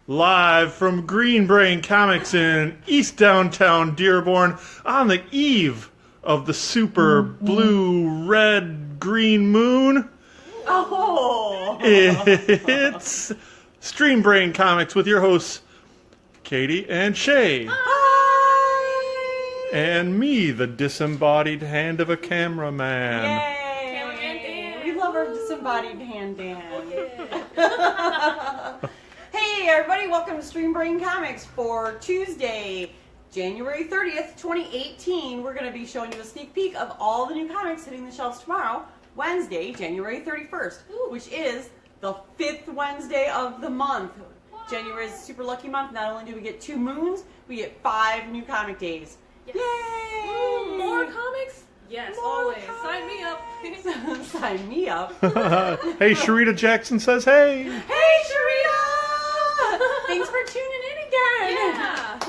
live from Green Brain Comics in East Downtown Dearborn on the eve of the super blue, red, green moon. Oh! It's Stream Brain Comics with your hosts, Katie and Shay. Hi! And me, the disembodied hand of a cameraman. Yay! Cameraman Dan. We love our disembodied hand, Dan. Yeah. Hey, everybody, welcome to Stream Brain Comics for Tuesday, January 30th, 2018. We're going to be showing you a sneak peek of all the new comics hitting the shelves tomorrow, Wednesday, January 31st, which is the 5th Wednesday of the month. January is a super lucky month. Not only do we get 2 moons, we get 5 new comic days. Yes. Yay! More comics? Yes, More always. comics. Sign me up. Sign me up. Hey, Sharita Jackson says, hey. Hey, Sharita! Thanks for tuning in again. Yeah.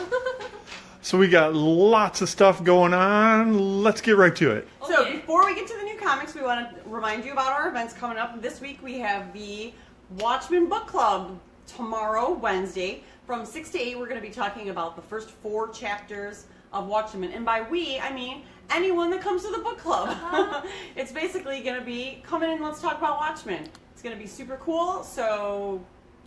So we got lots of stuff going on. Let's get right to it. So Okay. before we get to the new comics, we want to remind you about our events coming up. This week we have the Watchmen Book Club tomorrow, Wednesday, from 6 to 8. We're going to be talking about the first 4 chapters of Watchmen. And by we, I mean anyone that comes to the book club. It's basically going to be, come in and let's talk about Watchmen. It's going to be super cool, so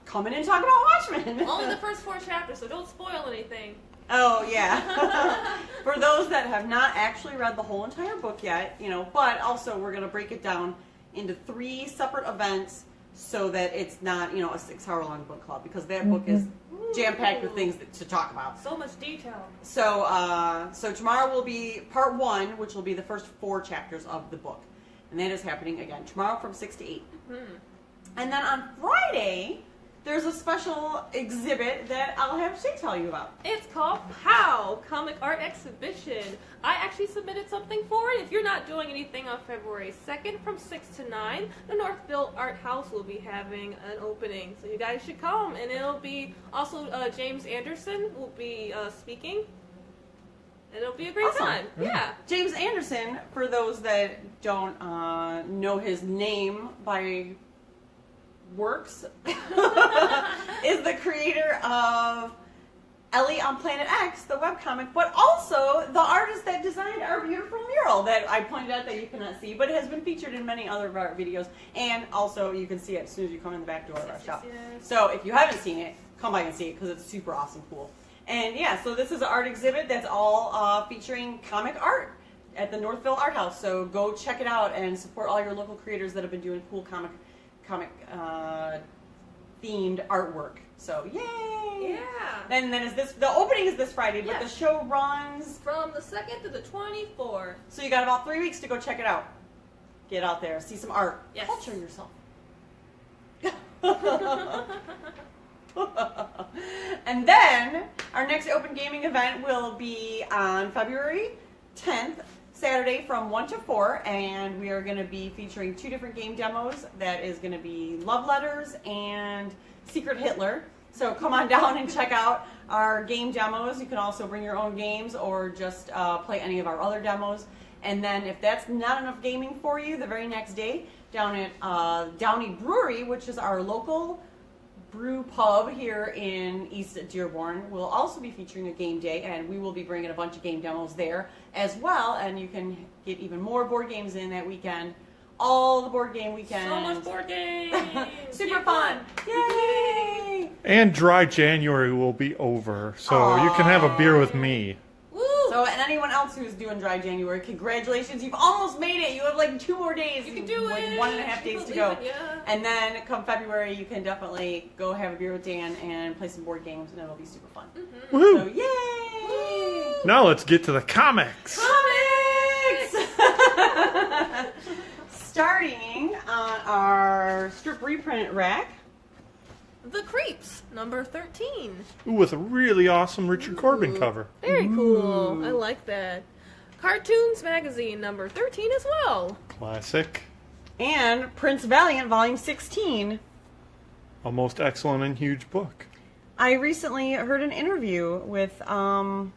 come in and talk about Watchmen. Only the first 4 chapters, so don't spoil anything. Oh, yeah. For those that have not actually read the whole entire book yet, but also we're going to break it down into 3 separate events so that it's not, a 6-hour-long book club, because that book is jam-packed with things to talk about. So much detail. So tomorrow will be part 1, which will be the first 4 chapters of the book. And that is happening again tomorrow from 6 to 8. And then on Friday, there's a special exhibit that I'll have Shay tell you about. It's called POW! Comic Art Exhibition. I actually submitted something for it. If you're not doing anything on February 2nd from 6 to 9, the Northville Art House will be having an opening. So you guys should come. And it'll be also James Anderson will be speaking. And it'll be a great Awesome. time. Yeah. James Anderson, for those that don't know his name by works, is the creator of Ellie on Planet X, the webcomic, but also the artist that designed our beautiful mural that I pointed out that you cannot see, but it has been featured in many other of our videos, and also you can see it as soon as you come in the back door of our shop. Yes. So if you haven't seen it, come by and see it, because it's super awesome cool. And yeah, so this is an art exhibit that's all featuring comic art at the Northville Art House, so go check it out and support all your local creators that have been doing cool comic themed artwork. So yay! Yeah. And then the opening is this Friday, but Yes. the show runs, From the 2nd to the 24th. so you got about 3 weeks to go check it out. Get out there, see some art, Yes. culture yourself. And then our next open gaming event will be on February 10th, Saturday from 1 to 4, and we are going to be featuring 2 different game demos. That is going to be Love Letters and Secret Hitler. So come on down and check out our game demos. You can also bring your own games or just play any of our other demos. And then if that's not enough gaming for you, the very next day down at Downey Brewery, which is our local brew pub here in East Dearborn, will also be featuring a game day, and we will be bringing a bunch of game demos there as well, and you can get even more board games in that weekend. All the board game weekend. So much board games. Super Get fun. one. Yay! And dry January will be over, so you can have a beer with me. Woo! So, and anyone else who's doing dry January, congratulations. You've almost made it. You have like 2 more days. You can do like it. 1.5 days to go. Believe it, yeah. And then come February, you can definitely go have a beer with Dan and play some board games, and it'll be super fun. Woo! So, yay! Now let's get to the comics. Comics! Starting on our strip reprint rack. The Creeps, number 13. Ooh, with a really awesome Richard Corbin cover. Very cool. I like that. Cartoons Magazine, number 13 as well. Classic. And Prince Valiant, Volume 16. A most excellent and huge book. I recently heard an interview with Hal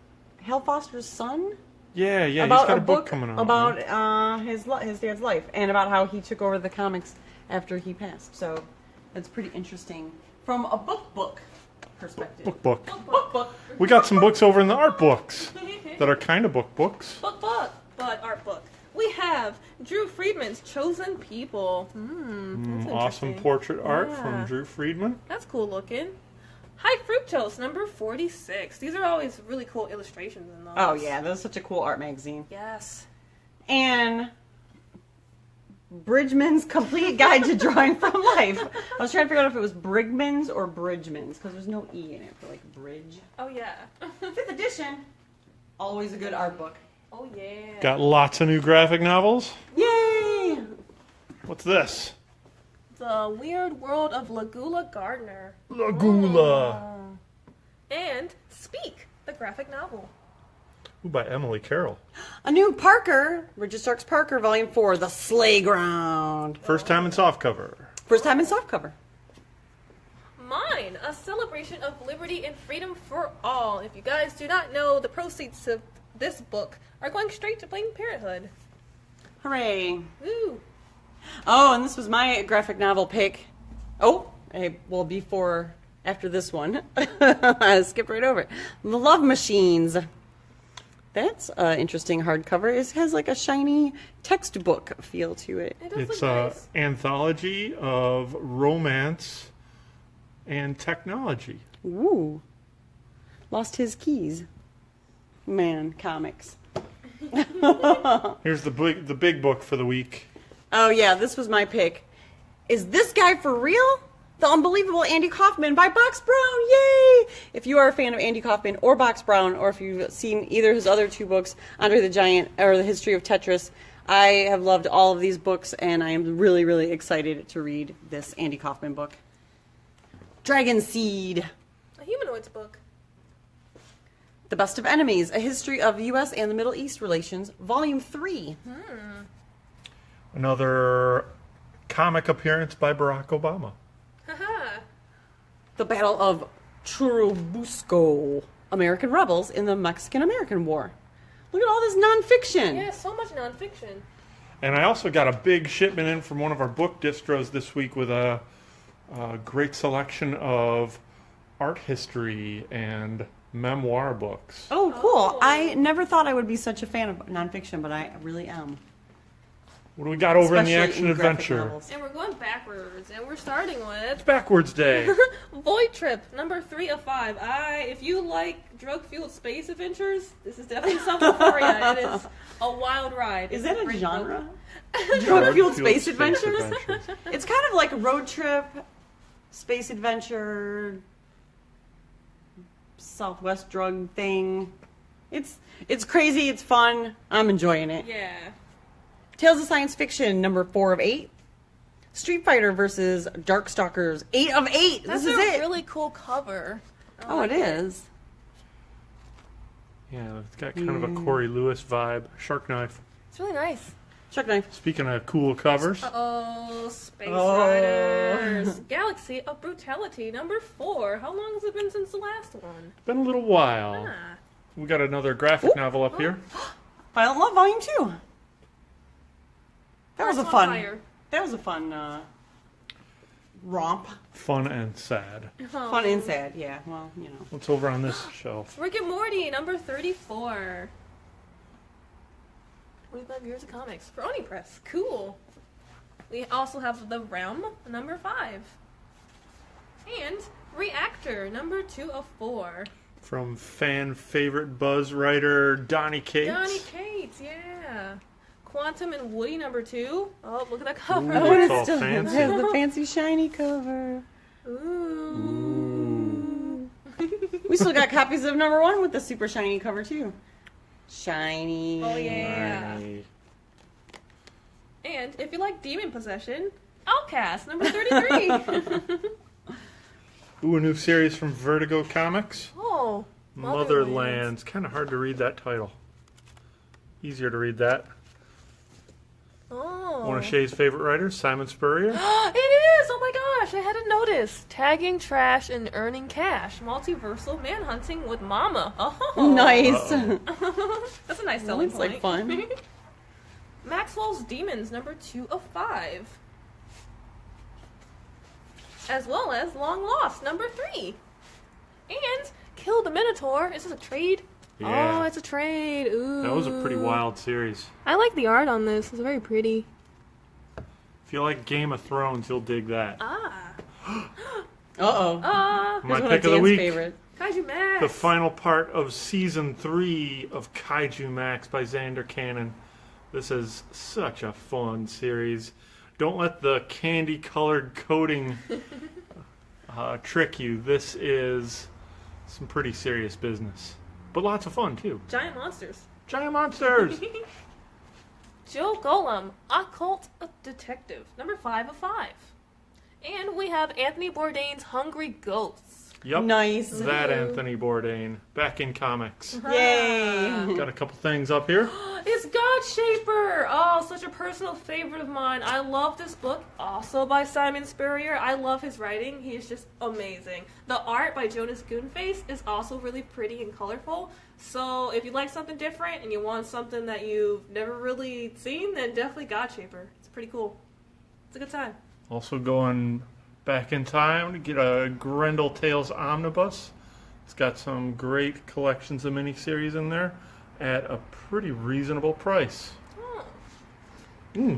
Foster's son. Yeah, he's about got a book coming out. about right? his dad's life, and about how he took over the comics after he passed. So that's pretty interesting from a book perspective. Book. Book. We got some books over in the art books that are kind of books. Book, but art book. We have Drew Friedman's Chosen People. That's Awesome interesting. portrait art Yeah. from Drew Friedman. That's cool looking. High Fructose, number 46. These are always really cool illustrations in those. Oh yeah, that was such a cool art magazine. Yes. And Bridgman's Complete Guide to Drawing from Life. I was trying to figure out if it was Brigman's or Bridgman's because there's no E in it for like bridge. Oh, yeah. 5th edition. Always a good art book. Oh, yeah. Got lots of new graphic novels. Yay! What's this? The Weird World of Lagula Gardner. Lagula. And Speak, the graphic novel. Ooh, by Emily Carroll. A new Parker, Richard Stark's Parker, Volume 4, The Sleigh Ground. First time in softcover. First time in softcover. Mine, a celebration of liberty and freedom for all. If you guys do not know, the proceeds of this book are going straight to Planned Parenthood. Hooray. Woo! Oh, and this was my graphic novel pick. Oh, after this one. I skipped right over it. The Love Machines. That's an interesting hardcover. It has like a shiny textbook feel to it. It does It's look an nice. anthology of romance and technology. Ooh. Lost his keys. Man, comics. Here's the big book for the week. Oh yeah, this was my pick. Is this guy for real? The Unbelievable Andy Kaufman by Box Brown. Yay! If you are a fan of Andy Kaufman or Box Brown, or if you've seen either his other two books, Andre the Giant or The History of Tetris, I have loved all of these books, and I am really, really excited to read this Andy Kaufman book. Dragon Seed. A humanoids book. The Best of Enemies, A History of U.S. and the Middle East Relations, Volume 3. Another comic appearance by Barack Obama. Haha. The Battle of Churubusco, American Rebels in the Mexican-American War. Look at all this nonfiction. Yeah, so much nonfiction. And I also got a big shipment in from one of our book distros this week with a great selection of art history and memoir books. Oh, cool. Oh. I never thought I would be such a fan of nonfiction, but I really am. What do we got over in the Especially action in graphic adventure? novels. And we're going backwards, and we're starting with Backwards Day. Void Trip, number 3 of 5. If you like drug-fueled space adventures, this is definitely something for you. It is a wild ride. Is It's that a great genre? book. Drug-fueled space adventures? It's kind of like a road trip, space adventure, Southwest drug thing. It's crazy. It's fun. I'm enjoying it. Yeah. Tales of Science Fiction, number 4 of 8. Street Fighter versus Darkstalkers, 8 of 8. That's this is a it. really cool cover. Oh, it is. Yeah, it's got kind of a Corey Lewis vibe. Shark Knife. It's really nice. Chuck knife. Speaking of cool covers, Uh-oh, Space Oh. Riders. Galaxy of Brutality, number 4. How long has it been since the last one? been a little while. Ah. We got another graphic novel up here. Violent Love, Volume 2. That was a Earth on fun. Fire. That was a fun romp. Fun and sad. Oh. Fun and sad. Yeah. Well, you know. What's over on this shelf? Rick and Morty, number 34. 25 years of comics. Brony Press. Cool. We also have The Realm, number 5. And Reactor, number 2 of 4. From fan favorite buzz writer Donnie Cates. Donnie Cates, yeah. Quantum and Woody, number 2. Oh, look at that cover. Ooh, it's all fancy. It has the fancy shiny cover. Ooh. We still got copies of number 1 with the super shiny cover too. Shiny. Oh, yeah. Right. And if you like demon possession, Outcast, number 33. Ooh, a new series from Vertigo Comics. Oh, Motherlands. Kind of hard to read that title. Easier to read that. Oh. One of Shay's favorite writers, Simon Spurrier. It is! Oh my gosh, I hadn't noticed. Tagging trash and earning cash. Multiversal manhunting with Mama. Oh. Nice. That's a nice selling Looks point. like fun. Maxwell's Demons, number 2 of 5. As well as Long Lost, number 3. And Kill the Minotaur. Is this a trade? Yeah. Oh, it's a trade. Ooh. That was a pretty wild series. I like the art on this. It's very pretty. If you like Game of Thrones, you'll dig that. Ah. Uh-oh. Ah. My Here's one pick of the Dan's week. favorite. Kaiju Max. The final part of Season 3 of Kaiju Max by Xander Cannon. This is such a fun series. Don't let the candy-colored coating trick you. This is some pretty serious business. But lots of fun, too. Giant monsters. Giant monsters! Joe Golem, Occult Detective, number 5 of 5. And we have Anthony Bourdain's Hungry Ghosts. Yep. Nice. That Anthony Bourdain. Back in comics. Yay. Got a couple things up here. It's God Shaper! Oh, such a personal favorite of mine. I love this book, also by Simon Spurrier. I love his writing. He is just amazing. The art by Jonas Goonface is also really pretty and colorful. So if you like something different and you want something that you've never really seen, then definitely God Shaper. It's pretty cool. It's a good time. Also going back in time to get a Grendel Tales Omnibus. It's got some great collections of miniseries in there at a pretty reasonable price.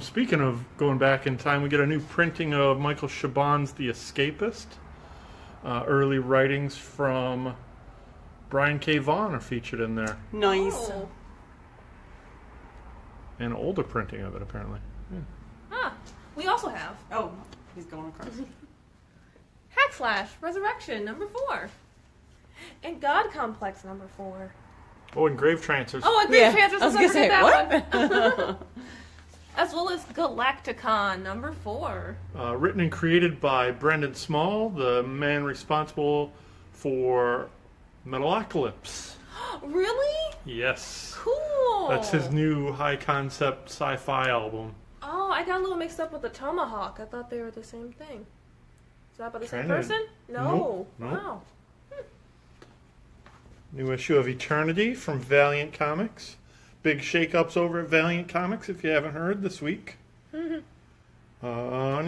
Speaking of going back in time, we get a new printing of Micheal Chabon's The Escapist. Early writings from Brian K. Vaughan are featured in there. Nice. Oh. And an older printing of it, apparently. We also have Oh, he's going across. Hack Slash Resurrection, number 4. And God Complex, number 4. Oh, and Grave Trancers. Oh, and Grave Yeah, Trancers, I was let's gonna not say, forget that one. As well as Galacticon, number 4. Written and created by Brendon Small, the man responsible for Metalocalypse. Really? Yes. Cool. That's his new high-concept sci-fi album. Oh, I got a little mixed up with the Tomahawk. I thought they were the same thing. Is that by the same Kinda. person? No. Nope. Wow. New issue of Eternity from Valiant Comics. Big shake-ups over at Valiant Comics, if you haven't heard, this week. And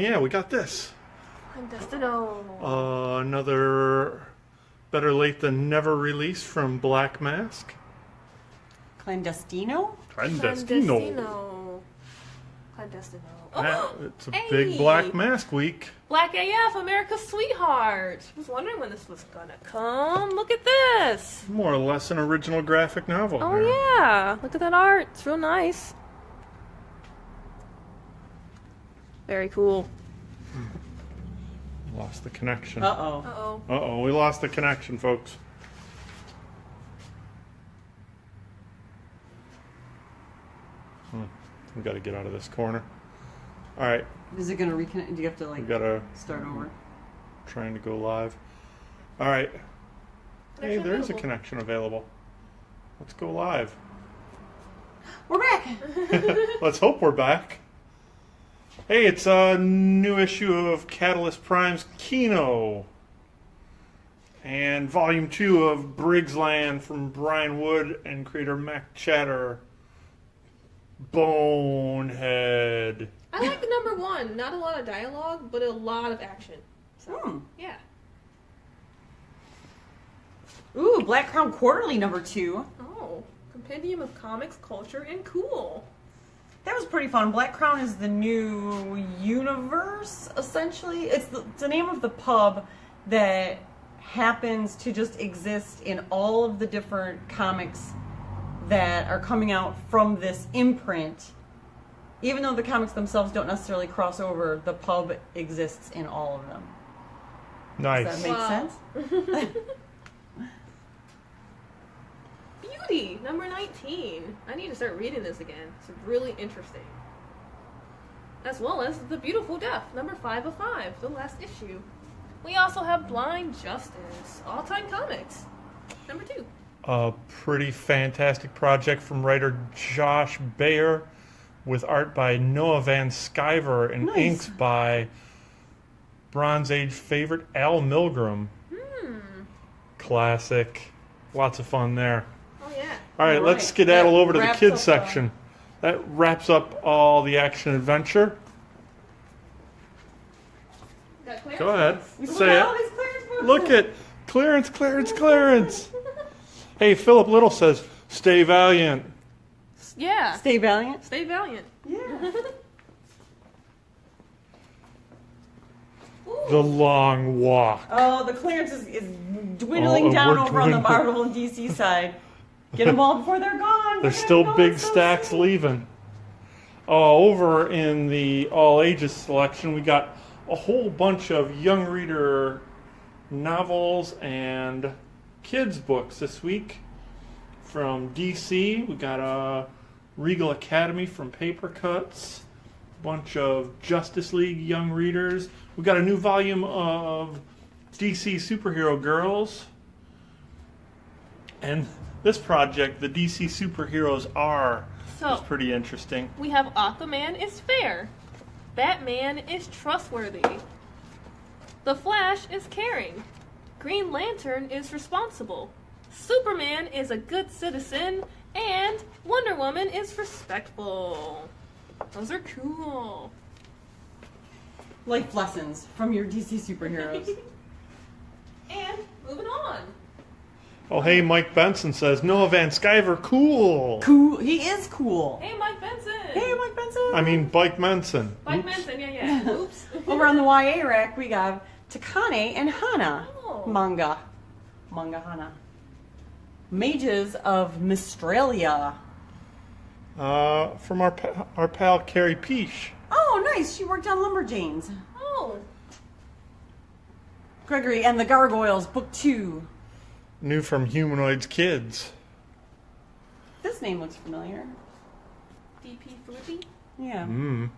yeah, we got this. Destino. Another better late than never release from Black Mask. Clandestino? Clandestino. Clandestino. Yeah, Oh, it's a hey. big Black Mask week. Black AF, America's Sweetheart. I was wondering when this was gonna come. Look at this. More or less an original graphic novel. Oh, here. yeah. Look at that art. It's real nice. Very cool. Lost the connection. Uh-oh. Uh-oh. Uh-oh, we lost the connection, folks. We've got to get out of this corner. All right, Is it going to reconnect? Do you have to, like, we got to start over? trying to go live. All right. Hey, Connection there is a available. connection available. Let's go live. We're back! Let's hope we're back. Hey, it's a new issue of Catalyst Prime's Kino. And Volume 2 of Briggs Land from Brian Wood and creator Mac Chatter. Bonehead. I like the number 1. Not a lot of dialogue, but a lot of action. So, yeah. Ooh, Black Crown Quarterly number 2. Oh, Compendium of Comics, Culture, and Cool. That was pretty fun. Black Crown is the new universe, essentially. It's the name of the pub that happens to just exist in all of the different comics that are coming out from this imprint. Even though the comics themselves don't necessarily cross over, the pub exists in all of them. Nice. Does that make Wow. sense? Beauty, number 19. I need to start reading this again. It's really interesting. As well as The Beautiful Death, number 5 of 5, the last issue. We also have Blind Justice, All-Time Comics, number 2. A pretty fantastic project from writer Josh Bayer with art by Noah Van Sciver and Nice. inks by Bronze Age favorite Al Milgram. Classic. Lots of fun there. Oh, yeah. All right, All let's right. skedaddle That over to the wraps kids up, section. That wraps up all the action adventure. Got clearance? Go ahead. We Say put out all it. these clearance books. Look at Clearance, clearance, clearance. Hey, Philip Little says, stay valiant. Yeah. Stay valiant. Stay valiant. Yeah. The long walk. Oh, the clearance is dwindling Oh, down we're over on the dwindling. Marvel and DC side. Get them all before they're gone. There's They're still gonna big go so stacks soon. leaving. Over in the all ages selection, we got a whole bunch of young reader novels and kids books this week. From DC, we got a Regal Academy from Paper Cuts, a bunch of Justice League young readers. We got a new volume of DC Superhero Girls. And this project, the DC Superheroes Are, is So, pretty interesting. we have Aquaman is fair. Batman is trustworthy. The Flash is caring. Green Lantern is responsible. Superman is a good citizen. And Wonder Woman is respectful. Those are cool. Life lessons from your DC superheroes. And moving on. Oh, hey, Mike Benson says, Noah Van Sciver, cool. Cool. He is cool. Hey, Mike Benson. Hey, Mike Benson. I mean, Bike Benson. Mike Oops. Benson, yeah. Oops. Over on the YA rack, we got Takane and Hana Oh. manga. Manga Hana. Mages of Mistralia. From our pal Carrie Peach. Oh, nice. She worked on Lumberjanes. Oh. Gregory and the Gargoyles, Book 2. New from Humanoids Kids. This name looks familiar. DP Flippy. Yeah. Mm.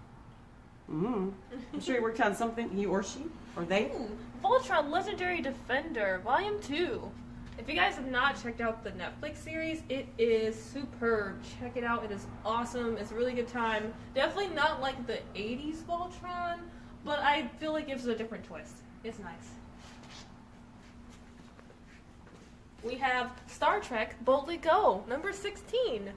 I'm sure he worked on something, he or she, or they. Ooh, Voltron Legendary Defender, Volume 2. If you guys have not checked out the Netflix series, it is superb. Check it out. It is awesome. It's a really good time. Definitely not like the 80s Voltron, but I feel like it gives it a different twist. It's nice. We have Star Trek Boldly Go, number 16.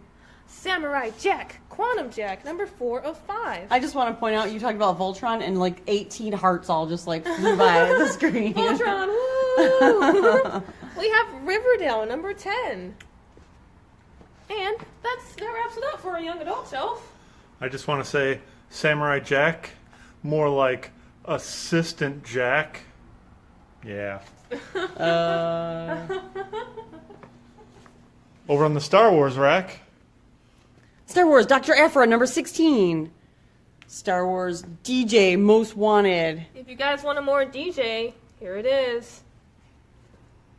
Samurai Jack, Quantum Jack, number 4 of 5. I just want to point out, you talked about Voltron, and like 18 hearts all just like flew by the screen. Voltron, woo! We have Riverdale, number 10. And that wraps it up for our young adult shelf. I just want to say, Samurai Jack, more like Assistant Jack. Yeah. Over on the Star Wars rack, Star Wars, Dr. Aphra, number 16. Star Wars, DJ, Most Wanted. If you guys want a more DJ, here it is.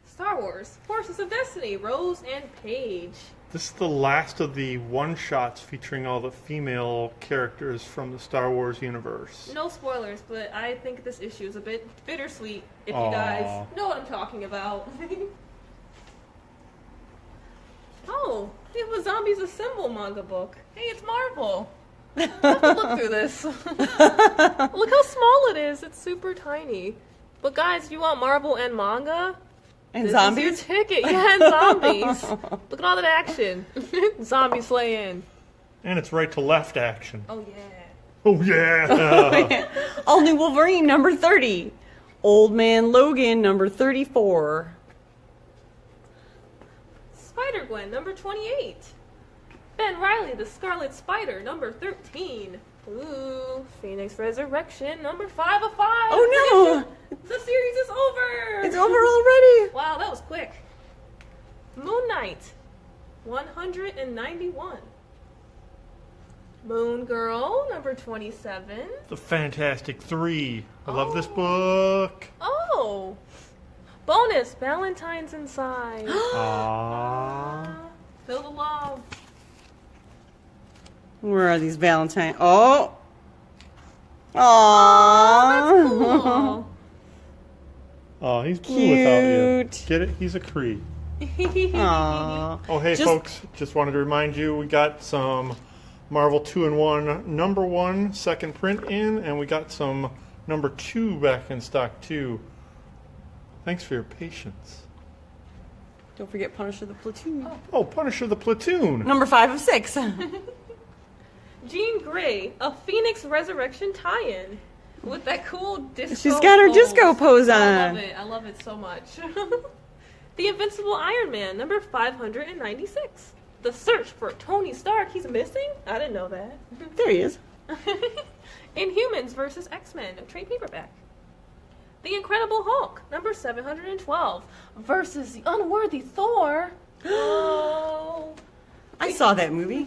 Star Wars, Forces of Destiny, Rose and Paige. this is the last of the one-shots featuring all the female characters from the Star Wars universe. No spoilers, but I think this issue is a bit bittersweet, if Aw. you guys know what I'm talking about. Oh, we have a Zombies Assemble manga book. Hey, it's Marvel. I have to look through this. Look how small it is. It's super tiny. But guys, if you want Marvel and manga, And this zombies? is your ticket. Yeah, and zombies. Look at all that action. Zombie slaying. And it's right to left action. Oh yeah. Oh, yeah! All New Wolverine, number 30. Old Man Logan, number 34. Spider-Gwen, number 28. Ben Reilly, the Scarlet Spider, number 13. Ooh, Phoenix Resurrection, number 5 of 5. Oh no! The series is over! It's over already! Wow, that was quick. Moon Knight, 191. Moon Girl, number 27. The Fantastic Three. I love this Oh. book. Oh! Bonus, Valentine's Inside. Aww. Feel the love. Where are these Valentine? Oh! Aww! Cool. Oh, he's blue without you. Cute. Get it? He's a Cree. Aww. Oh, hey, Just- folks. Just wanted to remind you, we got some Marvel 2-in-1 number 1 second print in, and we got some number 2 back in stock, too. Thanks for your patience. Don't forget Punisher the Platoon. Oh, Punisher the Platoon. Number 5 of 6. Jean Grey, a Phoenix Resurrection tie-in. With that cool disco She's got her pose. disco pose I on. love it. I love it so much. The Invincible Iron Man, number 596. The search for Tony Stark. He's missing? I didn't know that. There he is. Inhumans versus X-Men, trade paperback. The Incredible Hulk, number 712, versus the Unworthy Thor. Oh. I saw that movie.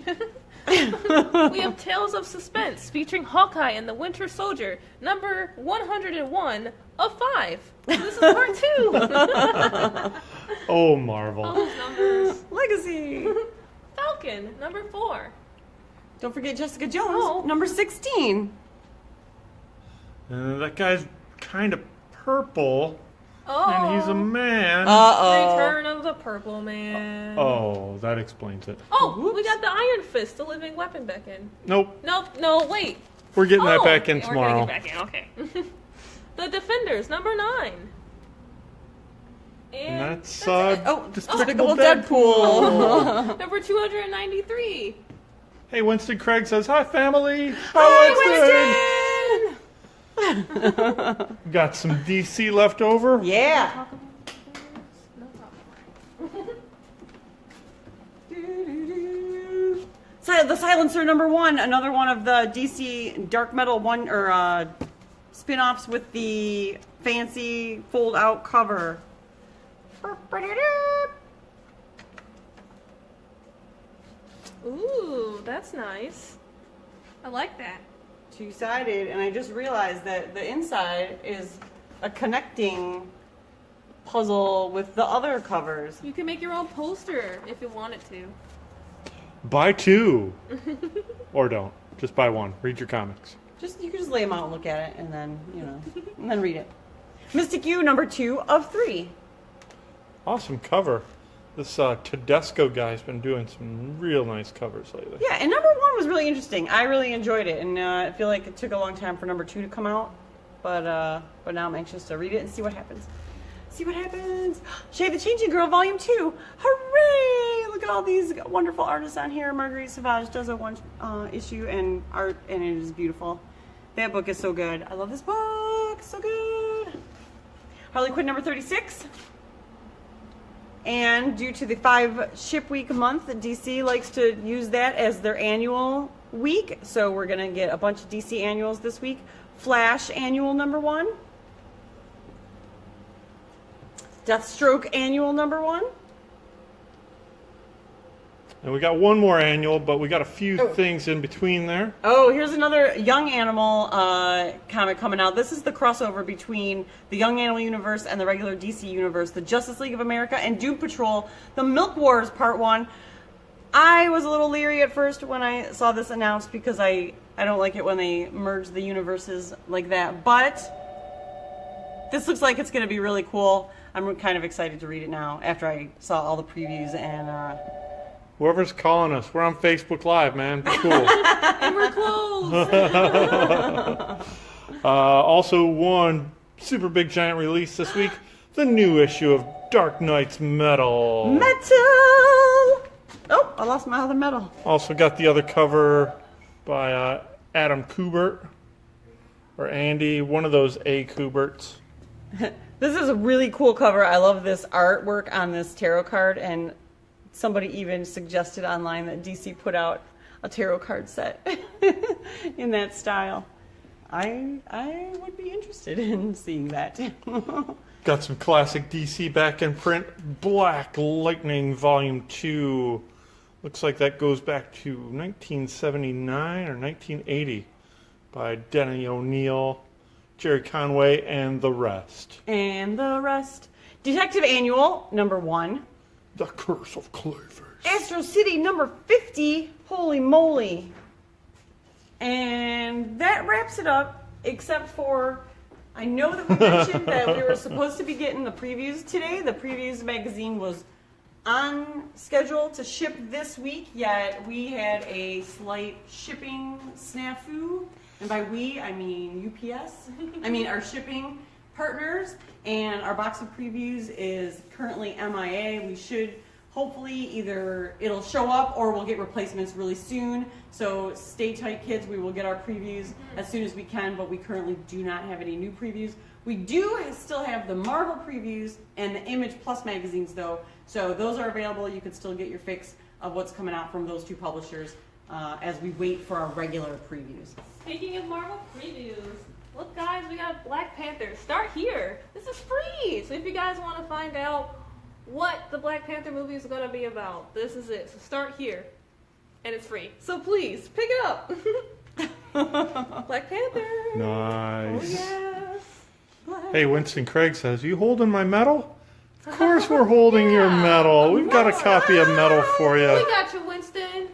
We have Tales of Suspense, featuring Hawkeye and the Winter Soldier, number 101 of 5. This is part 2. Oh, Marvel. All those numbers. Legacy. Falcon, number 4. Don't forget Jessica Jones, Oh. number 16. That guy's kind of purple, Oh. and he's a man. Uh-oh. Return of the Purple Man. Oh, that explains it. Oh, we Whoops. got the Iron Fist, the living weapon back in. Nope. No, wait. We're getting that Oh, back in we're tomorrow. getting it back in, okay. The Defenders, number 9. And that's it. Oh, Despicable Deadpool. Number 293. Hey, Winston Craig says, "Hi, family." Hi, Winston! Got some DC left over. Yeah. Talk about The Silencer number 1, another one of the DC Dark Metal spin-offs with the fancy fold-out cover. Ooh, that's nice. I like that. Two-sided, and I just realized that the inside is a connecting puzzle with the other covers. You can make your own poster if you wanted to. Buy 2. Or don't. Just buy 1. Read your comics. You can just lay them out and look at it, and then and then read it. Mystic U number 2 of 3. Awesome cover. This Tedesco guy's been doing some real nice covers lately. Yeah, and number 1 was really interesting. I really enjoyed it, and I feel like it took a long time for number 2 to come out, but now I'm anxious to read it and see what happens. Shay the Changing Girl, Volume 2. Hooray! Look at all these wonderful artists on here. Marguerite Sauvage does a one issue and art, and it is beautiful. That book is so good. I love this book. So good. Harley Quinn number 36. And due to the 5 ship week month, DC likes to use that as their annual week. So we're going to get a bunch of DC annuals this week. Flash annual number 1. Deathstroke annual number 1. And we got one more annual, but we got a few things in between there. Oh, here's another Young Animal comic coming out. This is the crossover between the Young Animal universe and the regular DC universe. The Justice League of America and Doom Patrol. The Milk Wars Part 1. I was a little leery at first when I saw this announced because I don't like it when they merge the universes like that. But this looks like it's going to be really cool. I'm kind of excited to read it now after I saw all the previews and... Whoever's calling us, we're on Facebook Live, man. Be cool. And we're closed. Also, one super big giant release this week, the new issue of Dark Knight's Metal. Oh, I lost my other medal. Also got the other cover by Adam Kubert, or Andy, one of those A. Kuberts. This is a really cool cover. I love this artwork on this tarot card, and somebody even suggested online that DC put out a tarot card set in that style. I would be interested in seeing that. Got some classic DC back in print. Black Lightning Volume 2. Looks like that goes back to 1979 or 1980 by Denny O'Neil, Jerry Conway, and the rest. Detective Annual, number 1. The Curse of Clayface. Astro City, number 50. Holy moly. And that wraps it up, except for, I know that we mentioned that we were supposed to be getting the previews today. The previews magazine was on schedule to ship this week, yet we had a slight shipping snafu. And by we, I mean UPS. I mean our shipping partners. And our box of previews is currently MIA. We should hopefully either it'll show up or we'll get replacements really soon. So stay tight, kids. We will get our previews as soon as we can, but we currently do not have any new previews. We do still have the Marvel previews and the Image Plus magazines, though. So those are available. You can still get your fix of what's coming out from those two publishers as we wait for our regular previews. Speaking of Marvel previews, look guys, we got Black Panther. Start here. This is free. So if you guys want to find out what the Black Panther movie is going to be about, this is it. So start here. And it's free. So please, pick it up. Black Panther. Nice. Oh, yes. Hey, Winston Craig says, "You holding my medal?" Of course we're holding your medal. We've got a copy of medal for We you. got you, Winston.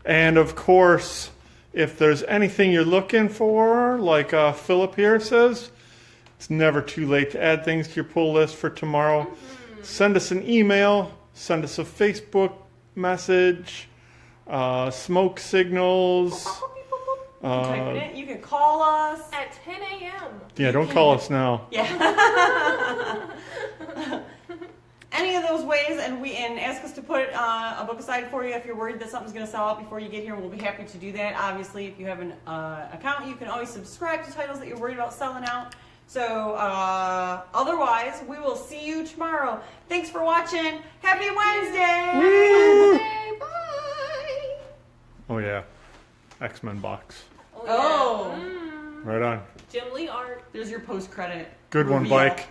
And of course, if there's anything you're looking for, like Philip here says, it's never too late to add things to your pull list for tomorrow. Send us an email, send us a Facebook message, smoke signals. Type it in. You can call us. At 10 a.m. Yeah, don't call us now. Yeah. Any of those ways, and ask us to put a book aside for you if you're worried that something's going to sell out before you get here. We'll be happy to do that. Obviously, if you have an account, you can always subscribe to titles that you're worried about selling out. So, otherwise, we will see you tomorrow. Thanks for watching. Happy Wednesday! Woo! Bye. Oh yeah, X-Men box. Oh. Yeah. Right on. Jim Lee art. There's your post-credit. Good one, reveal. Bike.